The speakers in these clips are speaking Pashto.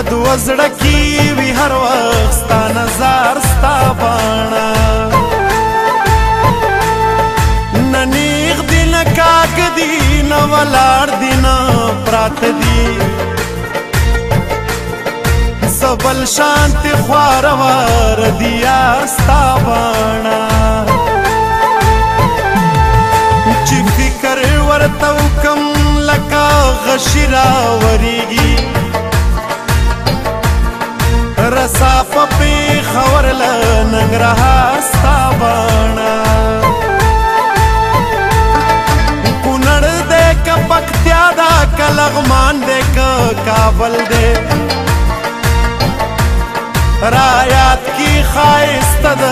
دو زړه کې وي هر وخت ستا نظر ستا باڼه نه نیغ دي نه کاږ دي نه ولاړ دي نه پراته دي زه بل شانتې خواره واره دي یار ستا باڼه چې فکر ورته وکم لکه غشي راورېږي رسا په پېښور له ننګرهار ستا باڼه کونړ دی که پکتیا ده که لغمان دی که کابل دی رایات کی ښایسته د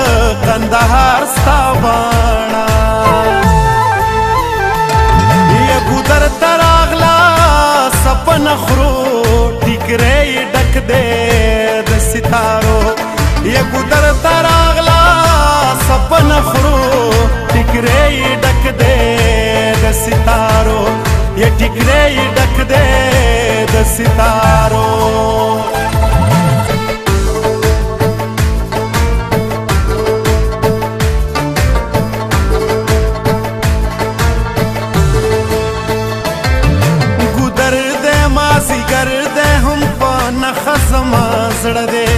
قندهار ستا باڼه یه ګودر ته راغله سپه نخرو ټیکری یې ډک دی د ستارو یه ګودر ته راغله سپه نخرو ټیکری یې ډک دی د ستارو یه ټیکری یې ډک دی د ستارو مازیګر دی هم په نښه زما زړه دی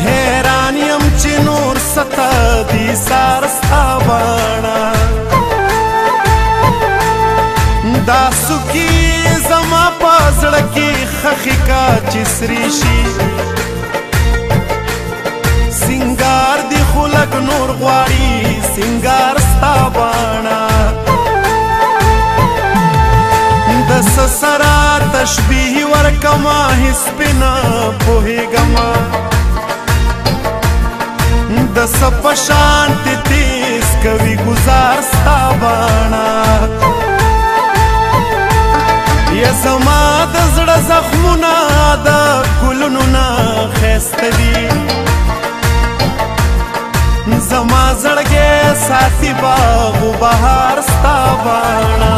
حیران یم چې نور څه ته دي سار ستا باڼه دا څوکي زما په زړه کې خښې کا چې سرې شي سینګار دي خو لږ نور غواړي سینګار ستا باڼه د څه سره تشبیه ورکما هېڅ پې نه پوهېږمه د څه په شانتې تیز کوي ګزار ستا باڼه یا زما د زړه زخمونه د ګلونو نه ښایسته دي زما زړګی ساتي باغ و بهار ستا باڼه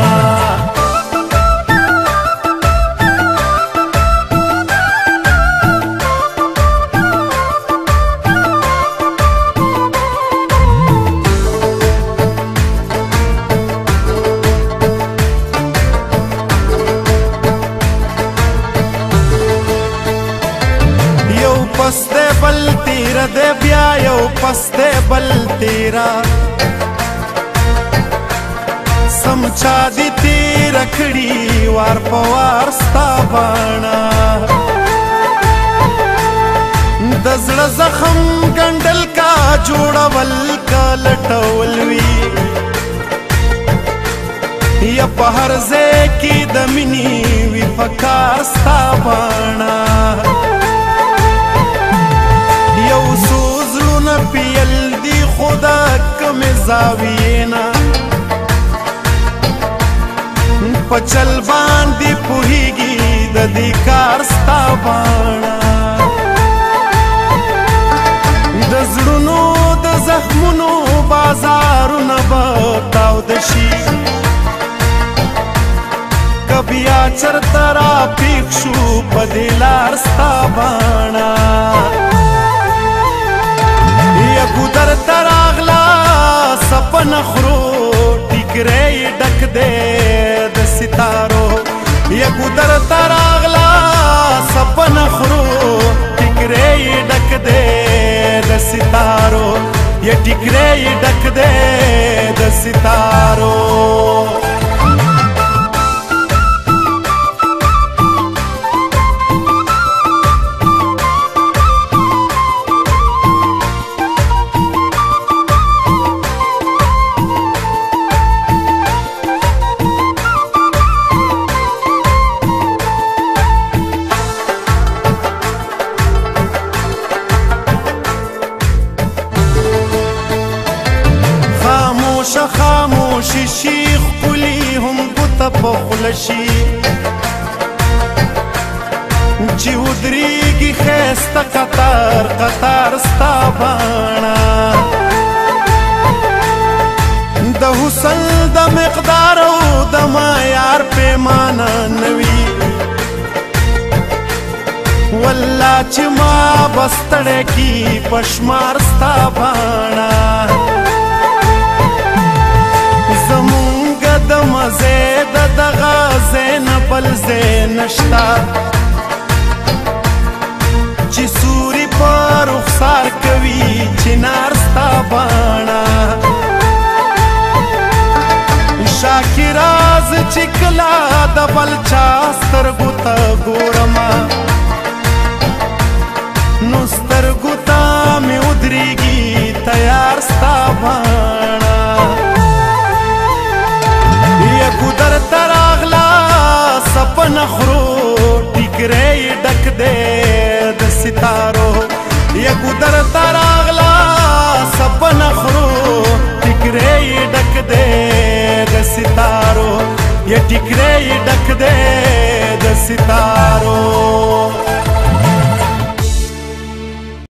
پس دی بل تیره دی بیا یو پس دی بل تیره سم چا دي تیره کړي وار په وار ستا باڼه د زړه زخم ګنډل کا جوړول کا لټول وي یا په هر ځای کې د مینې وي پکار ستا باڼه یو څو زړونه پیل دي خو د کمې زاویې نه په چل باندې پوهېږي د دې کار ستا باڼه د زړونو د زخمونو بازارونه به تاوده شي که بیا چرته راپېښ شو په دې لار ستا باڼه یا ګودر ته راغله سپه نخرو ټیکری یې ډک دی د ستارو یا ګودر ته راغله سپه نخرو ټیکری یې ډک دی د ستارو یا ټیکری یې ډک دی د ستارو خاموشي شیخ کلی هم بوته په خوله شي چې ودرېږي ښایسته قطار قطار ستا باڼه د حسن د مقدار او د معیار پیمانه نوي والله چې ما بستړی کی پشمار ستا باڼه زمونږ د مزې د دغه ځای نه بل ځای نشته چې سوري په رخسار کوي چنار ستا باڼه شاکراز چې کله د بل چا سترګو ته ګورمه نو سترګو ته مې ودرېږي تیار ستا باڼه یکو درته راغله سپنه خرو ټیکری یې ډک دی د ستارو یکو درته راغله سپنه خرو ټیکری یې ډک دی ستارو یا ټیکری ډک دی د ستارو